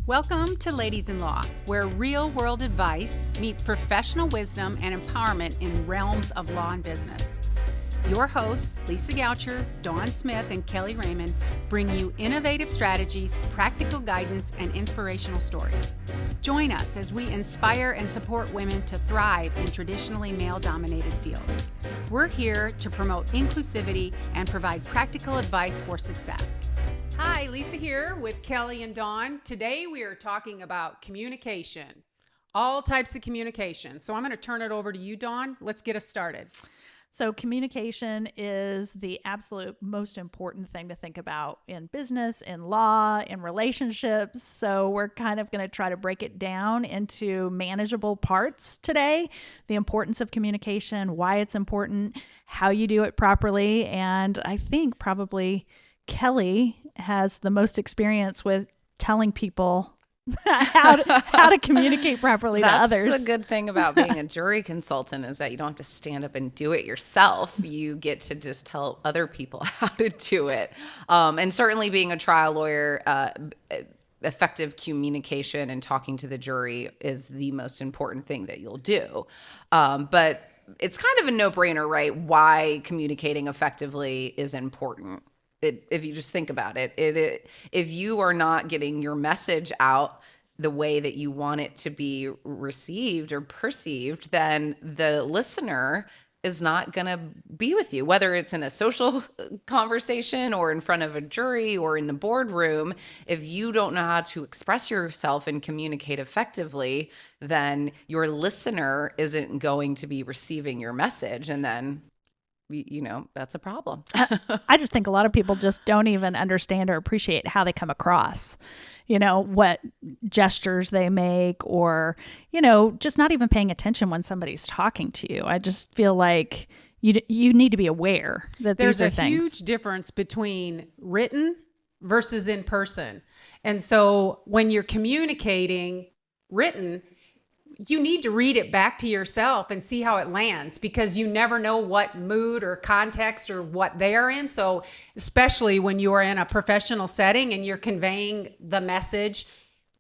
Welcome to Ladies in Law, where real-world advice meets professional wisdom and empowerment in realms of law and business. Your hosts, Lisa Goucher, Dawn Smith, and Kellye Raymond, bring you innovative strategies, practical guidance, and inspirational stories. Join us as we inspire and support women to thrive in traditionally male-dominated fields. We're here to promote inclusivity and provide practical advice for success. Hi, Lisa here with Kellye and Dawn. Today we are talking about communication, all types of communication. So I'm going to turn it over to you, Dawn. Let's get us started. So communication is the absolute most important thing to think about in business, in law, in relationships. So we're kind of going to try to break it down into manageable parts today. The importance of communication, why it's important, how you do it properly. And I think probably Kellye has the most experience with telling people how to communicate properly to others. That's the good thing about being a jury consultant is that you don't have to stand up and do it yourself. You get to just tell other people how to do it. And certainly being a trial lawyer, effective communication and talking to the jury is the most important thing that you'll do. But it's kind of a no-brainer, right? Why communicating effectively is important. If you just think about it, if you are not getting your message out the way that you want it to be received or perceived, then the listener is not going to be with you, whether it's in a social conversation or in front of a jury or in the boardroom. If you don't know how to express yourself and communicate effectively, then your listener isn't going to be receiving your message. And then that's a problem. I just think a lot of people just don't even understand or appreciate how they come across, what gestures they make or, just not even paying attention when somebody's talking to you. I just feel like you need to be aware that these are things. There's a huge difference between written versus in person. And so when you're communicating written, you need to read it back to yourself and see how it lands, because you never know what mood or context or what they are in. So especially when you are in a professional setting and you're conveying the message,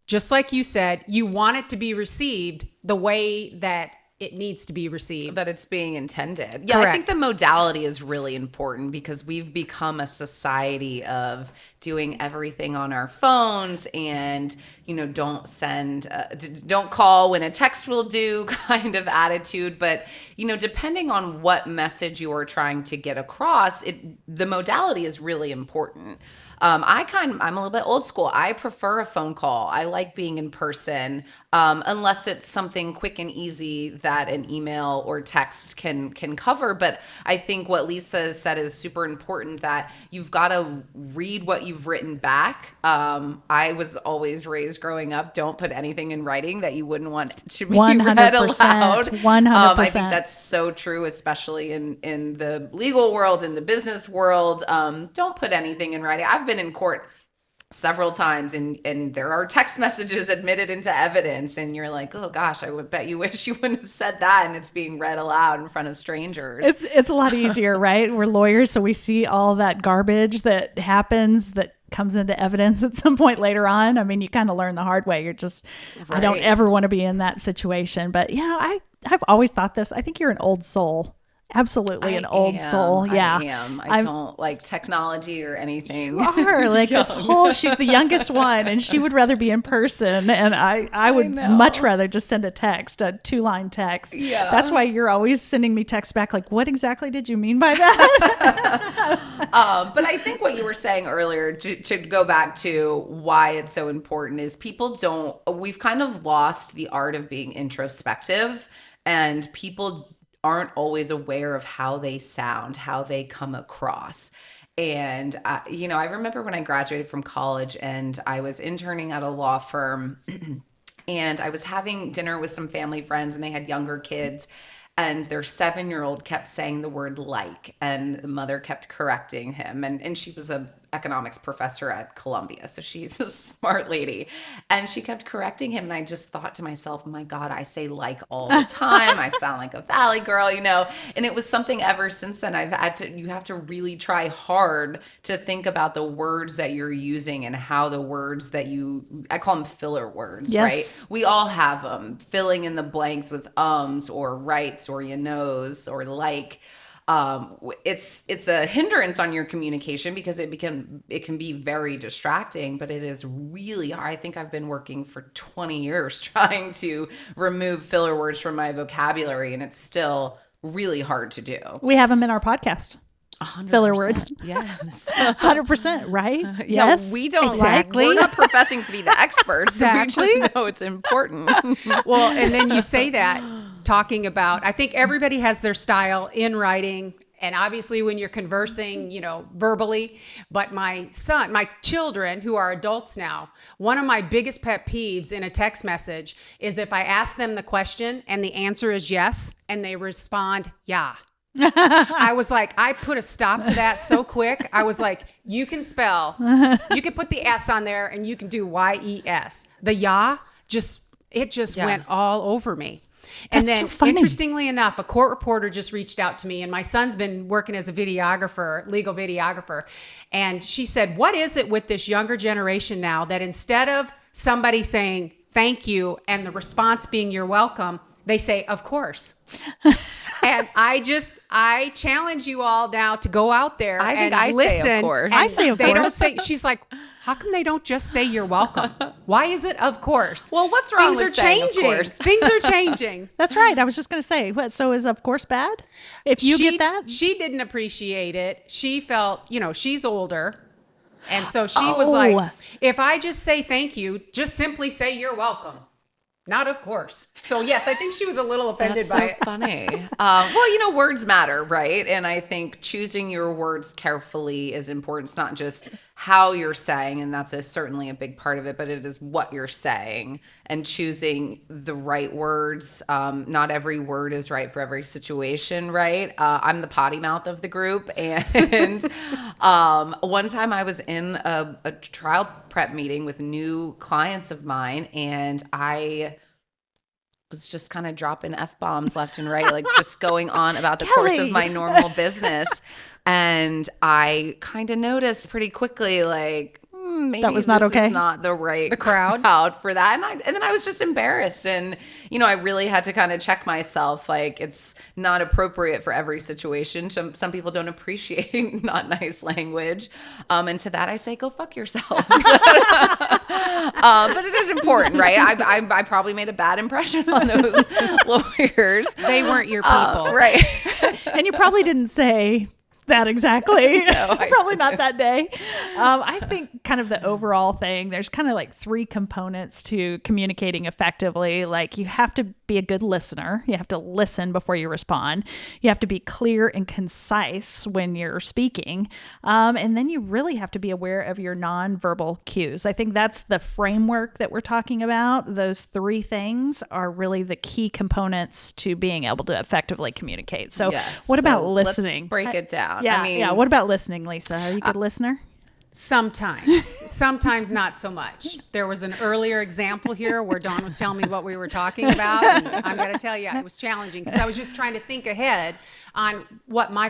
just like you said, you want it to be received the way that it needs to be received. That it's being intended. Yeah, Correct. I think the modality is really important because we've become a society of doing everything on our phones and, don't call when a text will do kind of attitude. But, depending on what message you are trying to get across, the modality is really important. I'm a little bit old school. I prefer a phone call. I like being in person, unless it's something quick and easy that an email or text can cover. But I think what Lisa said is super important, that you've got to read what you've written back. I was always raised growing up, don't put anything in writing that you wouldn't want to be 100%, read aloud. 100%. I think that's so true, especially in the legal world, in the business world. Don't put anything in writing. I've been in court several times and there are text messages admitted into evidence and you're like, oh gosh, I would bet you wish you wouldn't have said that, and it's being read aloud in front of strangers. It's a lot easier, right? We're lawyers, so we see all that garbage that happens that comes into evidence at some point later on. I mean, you kind of learn the hard way. You're just, right. I don't ever want to be in that situation. But I've always thought this. I think you're an old soul. Absolutely an old soul. Yeah. I am. I don't like technology or anything. You are like this whole, she's the youngest one and she would rather be in person. And I would much rather just send a text, a 2-line text. Yeah. That's why you're always sending me texts back. Like, what exactly did you mean by that? But I think what you were saying earlier, to go back to why it's so important, is we've kind of lost the art of being introspective, and people aren't always aware of how they sound, how they come across. And, I remember when I graduated from college and I was interning at a law firm and I was having dinner with some family friends and they had younger kids, and their 7-year-old kept saying the word like, and the mother kept correcting him. And she was a economics professor at Columbia. So she's a smart lady. And she kept correcting him. And I just thought to myself, my God, I say like all the time. I sound like a Valley girl, you know? And it was something ever since then you have to really try hard to think about the words that you're using and how the words that I call them filler words, Yes. right? We all have them, filling in the blanks with ums or rights or you knows or like. It's a hindrance on your communication because it can be very distracting, but it is really hard. I think I've been working for 20 years trying to remove filler words from my vocabulary, and it's still really hard to do. We have them in our podcast. 100%. Filler words. Yes. 100%, right? Yeah, Yes. we don't exactly. We're not professing to be the experts. Exactly. We just know it's important. Well, and then you say that talking about, I think everybody has their style in writing. And obviously when you're conversing, you know, verbally, but my children who are adults now, one of my biggest pet peeves in a text message is if I ask them the question and the answer is yes, and they respond, yeah. I was like, I put a stop to that so quick. I was like, you can put the S on there and you can do YES. The yeah, went all over me. And That's then so funny. interestingly enough, a court reporter just reached out to me, and my son's been working as a legal videographer. And she said, what is it with this younger generation now that instead of somebody saying thank you and the response being you're welcome, they say, of course. And I challenge you all now to go out there and listen. Say, of course. And I say, of they course. don't say, she's like, how come they don't just say you're welcome? Why is it of course? Well, what's wrong Things with are saying, of changing. course? Things are changing. That's right. I was just going to say, what? So is of course bad? If you get that? She didn't appreciate it. She felt, you know, she's older. And so she was like, if I just say thank you, just simply say you're welcome. Not of course. So yes, I think she was a little offended That's by so it. funny. Well, you know, words matter, right? And I think choosing your words carefully is important. It's not just how you're saying, and that's certainly a big part of it, but it is what you're saying and choosing the right words. Not every word is right for every situation, right? I'm the potty mouth of the group. And one time I was in a trial prep meeting with new clients of mine, and I was just kind of dropping F-bombs left and right, like just going on about the course of my normal business. And I kind of noticed pretty quickly, like, maybe that was not this okay. is not the right crowd for that. And then I was just embarrassed. And, you know, I really had to kind of check myself. Like, it's not appropriate for every situation. Some people don't appreciate not nice language. And to that I say, go fuck yourself. But it is important, right? I probably made a bad impression on those lawyers. They weren't your people. Right. And you probably didn't say that exactly. No, I Probably not didn't. that day. I think kind of the overall thing, there's kind of like three components to communicating effectively. Like you have to be a good listener. You have to listen before you respond. You have to be clear and concise when you're speaking. And then you really have to be aware of your nonverbal cues. I think that's the framework that we're talking about. Those three things are really the key components to being able to effectively communicate. So Yes. what about So listening? Let's break it down. Yeah, I mean, yeah. What about listening, Lisa? Are you a good listener? Sometimes not so much. There was an earlier example here where Dawn was telling me what we were talking about. And I'm going to tell you, it was challenging because I was just trying to think ahead on what my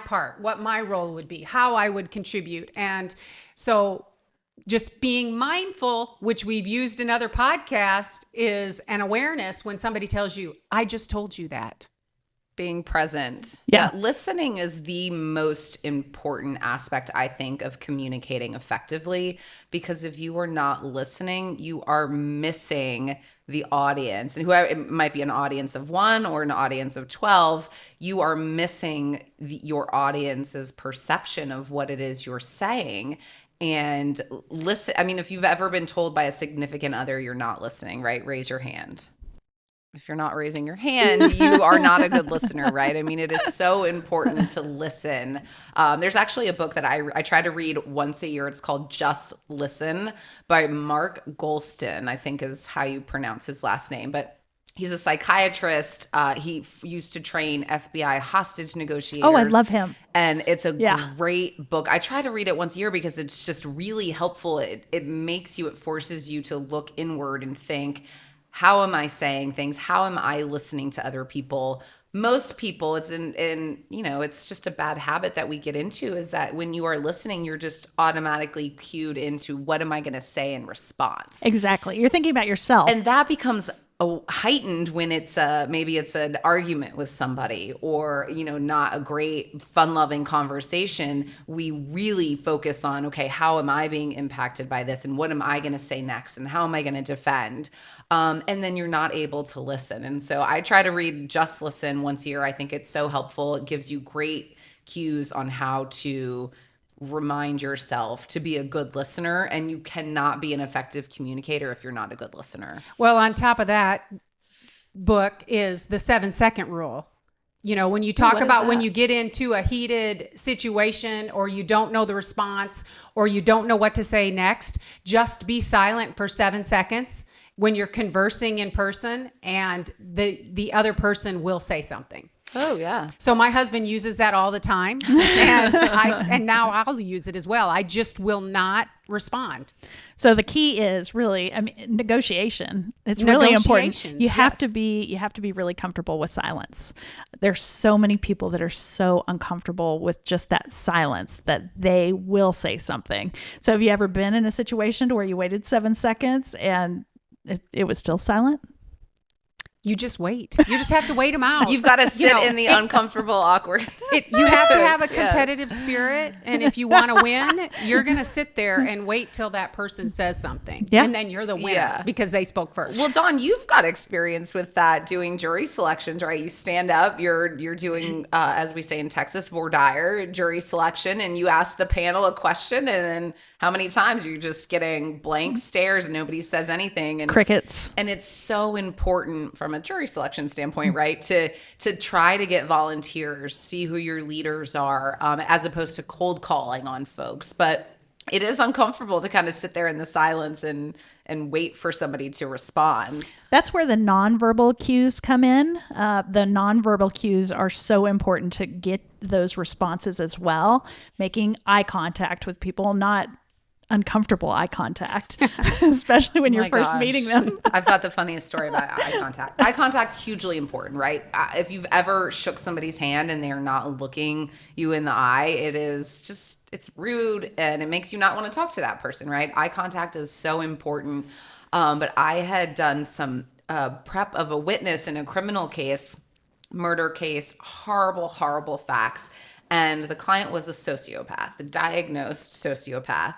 role would be, how I would contribute. And so just being mindful, which we've used in other podcasts, is an awareness when somebody tells you, I just told you that. being present. Yeah. Listening is the most important aspect, I think, of communicating effectively, because if you are not listening, you are missing the audience. And whoever, it might be an audience of 1 or an audience of 12, you are missing your audience's perception of what it is you're saying. And listen, I mean, if you've ever been told by a significant other you're not listening, right? Raise your hand. If you're not raising your hand, you are not a good listener, right? I mean, it is so important to listen. There's actually a book that I try to read once a year. It's called Just Listen by Mark Golston, I think is how you pronounce his last name. But He's a psychiatrist. He used to train FBI hostage negotiators. Oh, I love him. And it's a great book. I try to read it once a year because it's just really helpful. It makes you, it forces you to look inward and think, how am I saying things? How am I listening to other people? Most people, it's it's just a bad habit that we get into, is that when you are listening, you're just automatically cued into, what am I going to say in response? Exactly. You're thinking about yourself. And that becomes heightened when it's maybe it's an argument with somebody, or not a great fun-loving conversation. We really focus on, okay, how am I being impacted by this, and what am I going to say next, and how am I going to defend, and then you're not able to listen. And so I try to read Just Listen once a year. I think it's so helpful. It gives you great cues on how to remind yourself to be a good listener, and you cannot be an effective communicator if you're not a good listener. Well, on top of that book is the 7-second rule. When you talk about when you get into a heated situation, or you don't know the response, or you don't know what to say next, just be silent for 7 seconds when you're conversing in person, and the other person will say something. Oh, yeah. So my husband uses that all the time, and now I'll use it as well. I just will not respond. So the key is really, negotiation. It's really important. You have to be really comfortable with silence. There's so many people that are so uncomfortable with just that silence that they will say something. So have you ever been in a situation where you waited 7 seconds and it was still silent? You just wait. You just have to wait them out. You've got to sit in the uncomfortable, awkward. You have to have a competitive spirit. And if you want to win, you're going to sit there and wait till that person says something. Yeah. And then you're the winner because they spoke first. Well, Dawn, you've got experience with that, doing jury selections, right? You stand up, you're doing, as we say in Texas, voir dire, jury selection, and you ask the panel a question, and then how many times you're just getting blank stares and nobody says anything, and crickets. And it's so important from a jury selection standpoint, right? To try to get volunteers, see who your leaders are, as opposed to cold calling on folks. But it is uncomfortable to kind of sit there in the silence and wait for somebody to respond. That's where the nonverbal cues come in. The nonverbal cues are so important to get those responses as well. Making eye contact with people, not uncomfortable eye contact, especially when you're first meeting them. I've got the funniest story about eye contact. Eye contact, hugely important, right? If you've ever shook somebody's hand and they're not looking you in the eye, it's rude, and it makes you not want to talk to that person, right? Eye contact is so important. But I had done some prep of a witness in a criminal case, murder case, horrible, horrible facts. And the client was a sociopath, a diagnosed sociopath.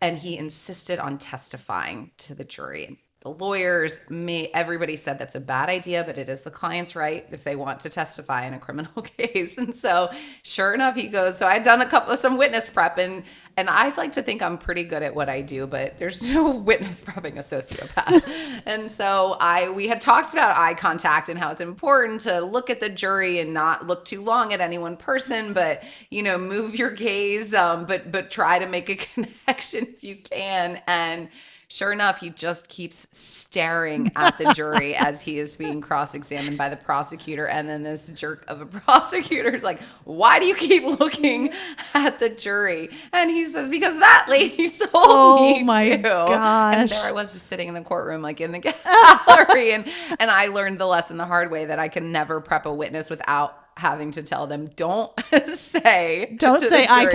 And he insisted on testifying to the jury. The lawyers, everybody said that's a bad idea, but it is the client's right if they want to testify in a criminal case. And so sure enough, he goes, so I'd done some witness prep, and I like to think I'm pretty good at what I do, but there's no witness prepping a sociopath. And so we had talked about eye contact and how it's important to look at the jury and not look too long at any one person, but move your gaze, but try to make a connection if you can. And sure enough, he just keeps staring at the jury as he is being cross-examined by the prosecutor. And then this jerk of a prosecutor is like, why do you keep looking at the jury? And he says, because that lady told me to. Oh my gosh. And there I was, just sitting in the courtroom, like in the gallery. And I learned the lesson the hard way, that I can never prep a witness without having to tell them, don't say I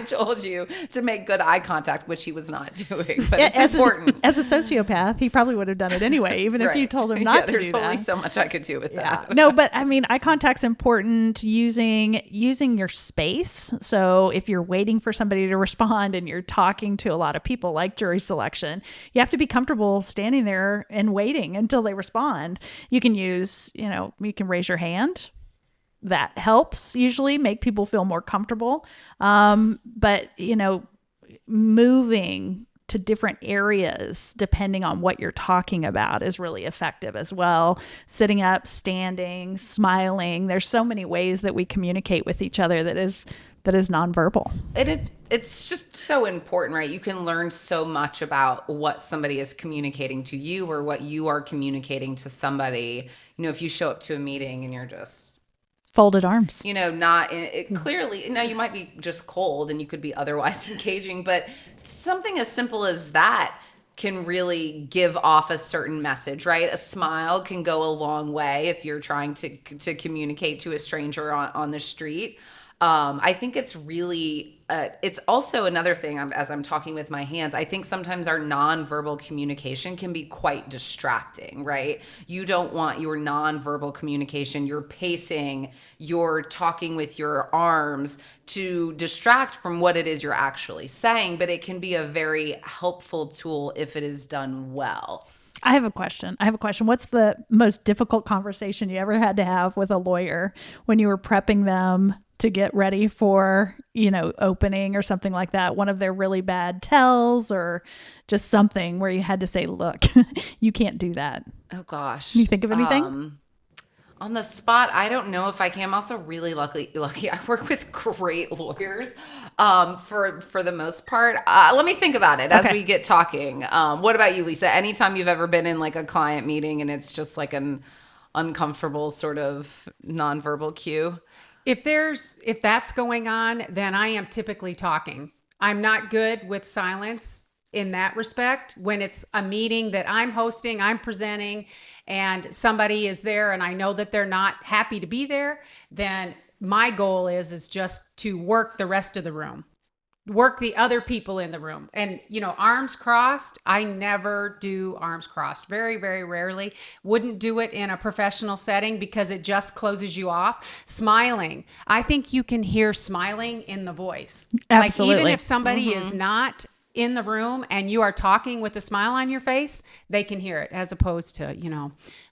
told you to make good eye contact, which he was not doing. But it's important. As a sociopath, he probably would have done it anyway, even if you told him not to do that. There's only so much I could do with that. No, but I mean, eye contact's important, using your space. So if you're waiting for somebody to respond and you're talking to a lot of people, like jury selection, you have to be comfortable standing there and waiting until they respond. You can use, you can raise your hand. That helps usually make people feel more comfortable. But, moving to different areas depending on what you're talking about is really effective as well. Sitting up, standing, smiling. There's so many ways that we communicate with each other that is that is nonverbal. It's just so important, right? You can learn so much about what somebody is communicating to you or what you are communicating to somebody. If you show up to a meeting and you're just folded arms, not clearly, you might be just cold and you could be otherwise engaging, but something as simple as that can really give off a certain message, right? A smile can go a long way if you're trying to communicate to a stranger on the street. I think it's really, it's also another thing as I'm talking with my hands, I think sometimes our nonverbal communication can be quite distracting, right? You don't want your nonverbal communication, your pacing, your talking with your arms to distract from what it is you're actually saying, but it can be a very helpful tool if it is done well. I have a question. What's the most difficult conversation you ever had to have with a lawyer when you were prepping them to get ready for, opening or something like that? One of their really bad tells or just something where you had to say, look, you can't do that. Oh gosh. Can you think of anything? On the spot, I don't know if I can. I'm also really lucky. I work with great lawyers for the most part. Let me think about it as we get talking. What about you, Lisa? Anytime you've ever been in like a client meeting and it's just like an uncomfortable sort of nonverbal cue? If that's going on, then I am typically talking. I'm not good with silence in that respect. When it's a meeting that I'm hosting, I'm presenting, and somebody is there and I know that they're not happy to be there, then my goal is just to work the rest of the room. Work the other people in the room. And, arms crossed, I never do arms crossed. Very, very rarely. Wouldn't do it in a professional setting because it just closes you off. Smiling. I think you can hear smiling in the voice. Absolutely. Like even if somebody is not in the room and you are talking with a smile on your face, they can hear it, as opposed to,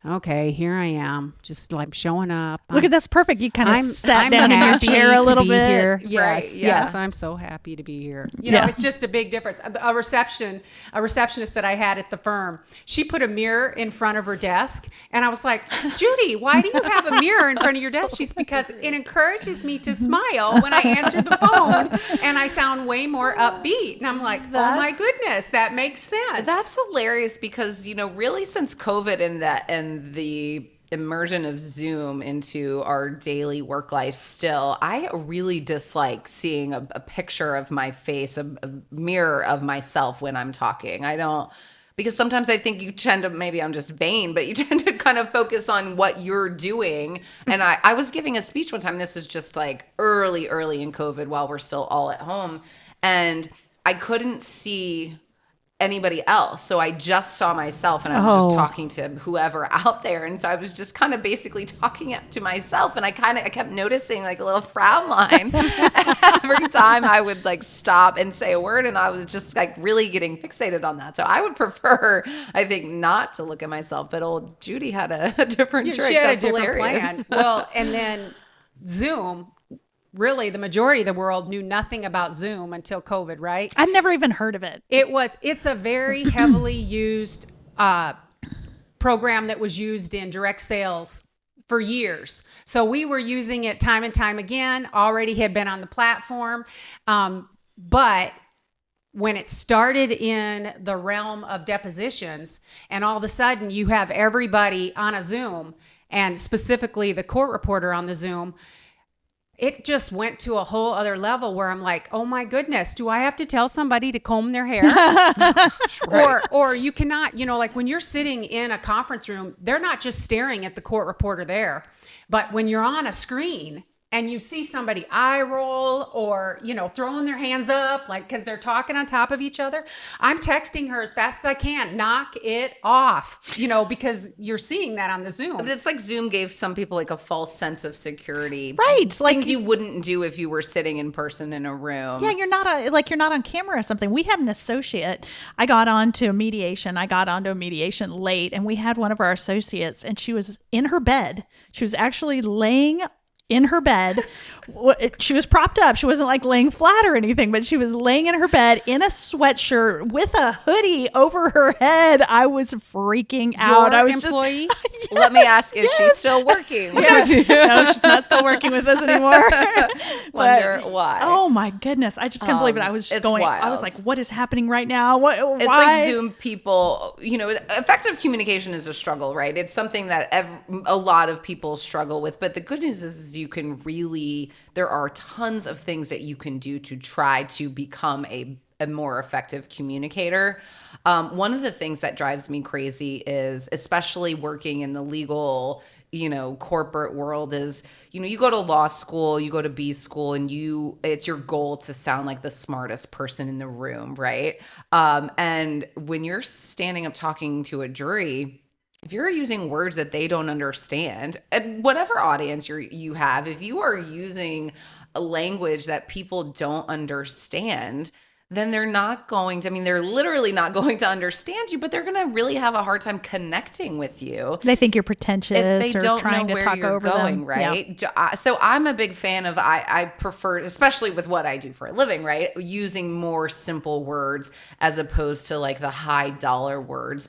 okay, here I am, just like showing up. Look at that's perfect. You kind of sat I'm down in your happy chair a little to be bit. here. Yes, Right, yeah. yes, I'm so happy to be here. It's just a big difference. A receptionist that I had at the firm, she put a mirror in front of her desk, and I was like, Judy, why do you have a mirror in front of your desk? She's because it encourages me to smile when I answer the phone, and I sound way more upbeat. And I'm like, oh my goodness, that makes sense. That's hilarious because, really since COVID and the immersion of Zoom into our daily work life still, I really dislike seeing a picture of my face, a mirror of myself when I'm talking. Because sometimes I think you tend to, maybe I'm just vain, but you tend to kind of focus on what you're doing. And I was giving a speech one time, this was just like early in COVID while we're still all at home. And I couldn't see anybody else. So I just saw myself and I was just talking to whoever out there. And so I was just kind of basically talking to myself. And I kept noticing like a little frown line every time I would like stop and say a word. And I was just like really getting fixated on that. So I would prefer, I think, not to look at myself. But old Judy had a different trick. She had That's a different hilarious. plan. Well, and then Zoom, really the majority of the world knew nothing about Zoom until COVID, right? I've never even heard of it. It's a very heavily used program that was used in direct sales for years. So we were using it time and time again, already had been on the platform. But when it started in the realm of depositions and all of a sudden you have everybody on a Zoom and specifically the court reporter on the Zoom, it just went to a whole other level where I'm like, oh my goodness, do I have to tell somebody to comb their hair? Right. Or you cannot, like when you're sitting in a conference room, they're not just staring at the court reporter there, but when you're on a screen and you see somebody eye roll or, throwing their hands up, like, cause they're talking on top of each other, I'm texting her as fast as I can, knock it off, because you're seeing that on the Zoom. But it's like Zoom gave some people like a false sense of security. Right. Things you wouldn't do if you were sitting in person in a room. Yeah, you're not on camera or something. We had an associate. I got onto a mediation late, and we had one of our associates, and she was in her bed. She was actually laying in her bed. She was propped up. She wasn't like laying flat or anything, but she was laying in her bed in a sweatshirt with a hoodie over her head. I was freaking out. I was employee? just, Let me ask, is she still working? no, she's not still working with us anymore. Wonder why. Oh my goodness. I just can't believe it. I was just it's going, I wild. was like, what is happening right now? What, It's why? like Zoom people, effective communication is a struggle, right? It's something that a lot of people struggle with. But the good news is you can really, there are tons of things that you can do to try to become a more effective communicator. One of the things that drives me crazy is, especially working in the legal, corporate world, is, you go to law school, you go to B school, and it's your goal to sound like the smartest person in the room, right? And when you're standing up talking to a jury, if you're using words that they don't understand, and whatever audience you have, if you are using a language that people don't understand, then they're literally not going to understand you, but they're going to really have a hard time connecting with you. They think you're pretentious If they or don't trying know to where talk you're over going, them. right? Yeah. So I'm a big fan of, I prefer, especially with what I do for a living, right? Using more simple words as opposed to like the high dollar words.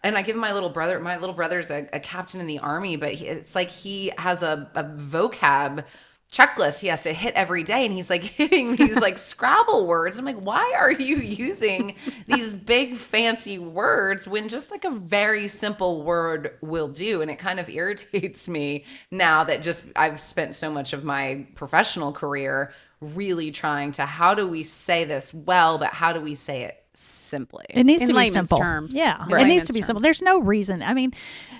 And I give my little brother's a captain in the Army, but it's like he has a vocab checklist he has to hit every day, and he's like hitting these like Scrabble words. I'm like, why are you using these big fancy words when just like a very simple word will do? And it kind of irritates me now that I've spent so much of my professional career really trying to, how do we say this well, but how do we say it simply? It needs In to be layman's simple. terms. Yeah, In it needs to be layman's simple. terms. There's no reason. I mean,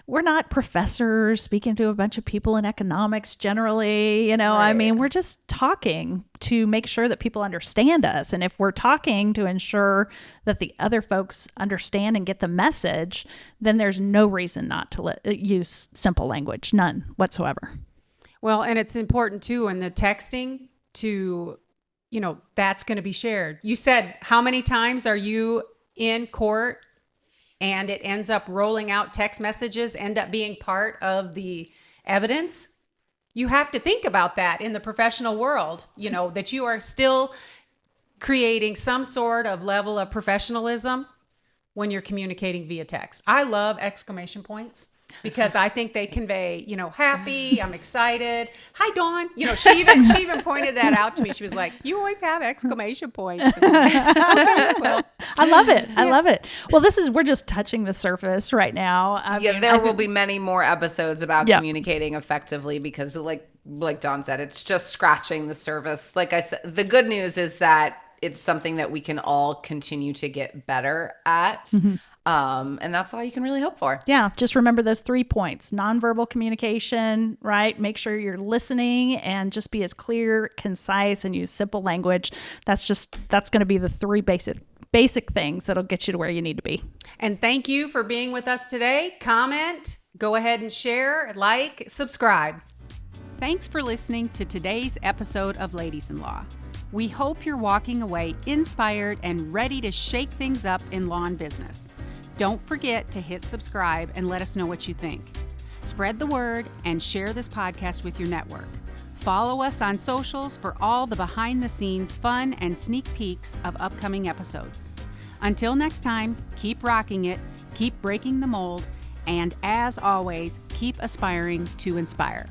we're not professors speaking to a bunch of people in economics generally. I mean, we're just talking to make sure that people understand us. And if we're talking to ensure that the other folks understand and get the message, then there's no reason not to use simple language. None whatsoever. Well, and it's important too in the texting to, that's going to be shared. You said, how many times are you in court and it ends up rolling out, text messages end up being part of the evidence? You have to think about that in the professional world, that you are still creating some sort of level of professionalism when you're communicating via text. I love exclamation points because I think they convey, happy, I'm excited. Hi, Dawn. She even pointed that out to me. She was like, you always have exclamation points. Okay, well, I love it. I love it. Well, we're just touching the surface right now. I mean, There will be many more episodes about Yep. communicating effectively, because like Dawn said, it's just scratching the surface. Like I said, the good news is that it's something that we can all continue to get better at. Mm-hmm. And that's all you can really hope for. Yeah, just remember those 3 points. Nonverbal communication, right? Make sure you're listening and just be as clear, concise, and use simple language. That's going to be the 3 basic things that'll get you to where you need to be. and thank you for being with us today. Comment, go ahead and share, like, subscribe. Thanks for listening to today's episode of Ladies in Law. We hope you're walking away inspired and ready to shake things up in law and business. Don't forget to hit subscribe and let us know what you think. Spread the word and share this podcast with your network. Follow us on socials for all the behind-the-scenes fun and sneak peeks of upcoming episodes. Until next time, keep rocking it, keep breaking the mold, and as always, keep aspiring to inspire.